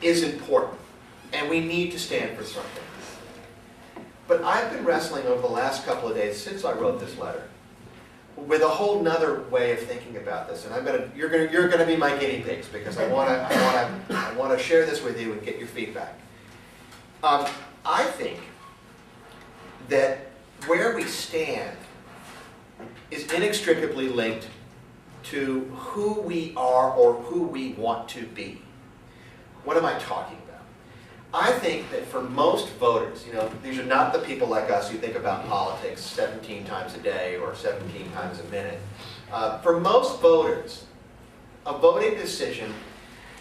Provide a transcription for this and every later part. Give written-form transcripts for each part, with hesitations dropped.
is important, and we need to stand for something. But I've been wrestling over the last couple of days since I wrote this letter with a whole nother way of thinking about this, and you're gonna be my guinea pigs because I wanna share this with you and get your feedback. I think that where we stand is inextricably linked to who we are or who we want to be. What am I talking about? I think that for most voters, these are not the people like us who think about politics 17 times a day or 17 times a minute. For most voters, a voting decision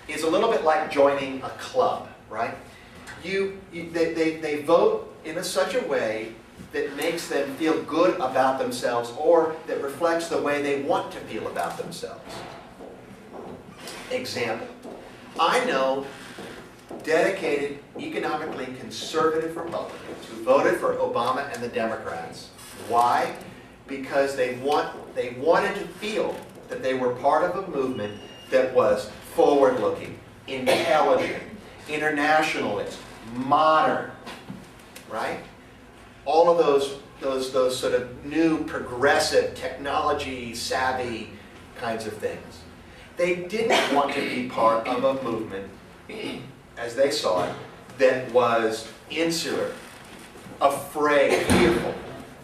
is a little bit like joining a club, right? They vote in such a way that makes them feel good about themselves or that reflects the way they want to feel about themselves. Example, I know dedicated, economically conservative Republicans who voted for Obama and the Democrats. Why? Because they wanted to feel that they were part of a movement that was forward-looking, intelligent, internationalist, modern, right? All of those sort of new, progressive, technology-savvy kinds of things. They didn't want to be part of a movement, as they saw it, that was insular, afraid, fearful,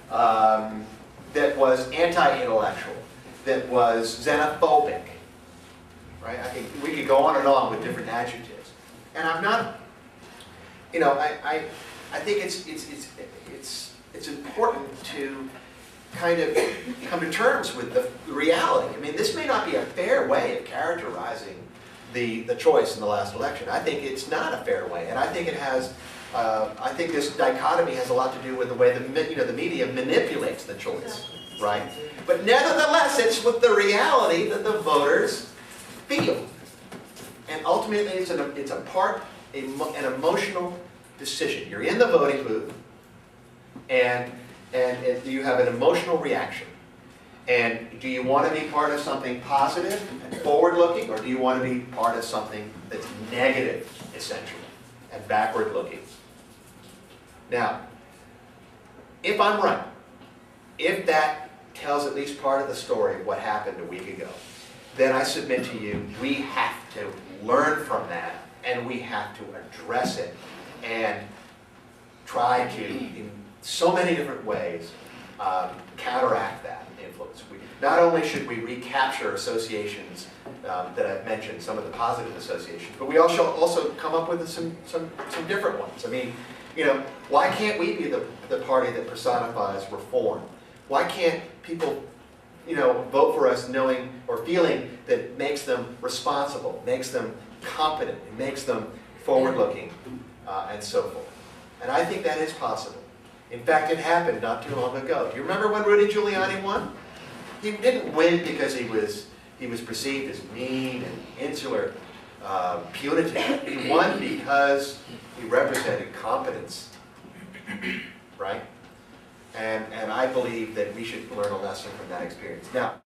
that was anti-intellectual, that was xenophobic, right? We could go on and on with different adjectives. And I'm not, I think it's important to kind of come to terms with the reality. I mean, this may not be a fair way of characterizing the choice in the last election. I think it's not a fair way, and I think it has. I think this dichotomy has a lot to do with the way the media manipulates the choice, right? But nevertheless, it's with the reality that the voters feel, and ultimately, it's an emotional decision. You're in the voting booth, and you have an emotional reaction. And do you want to be part of something positive and forward-looking, or do you want to be part of something that's negative, essentially, and backward-looking? Now, if I'm right, if that tells at least part of the story of what happened a week ago, then I submit to you, we have to learn from that, and we have to address it, and try to, in so many different ways, counteract that influence. Not only should we recapture associations that I've mentioned, some of the positive associations, but we also come up with some different ones. I mean, why can't we be the party that personifies reform? Why can't people, vote for us knowing or feeling that it makes them responsible, makes them competent, it makes them forward-looking, and so forth. And I think that is possible. In fact, it happened not too long ago. Do you remember when Rudy Giuliani won? He didn't win because he was perceived as mean and insular, punitive. He won because he represented competence, right? And I believe that we should learn a lesson from that experience. Now,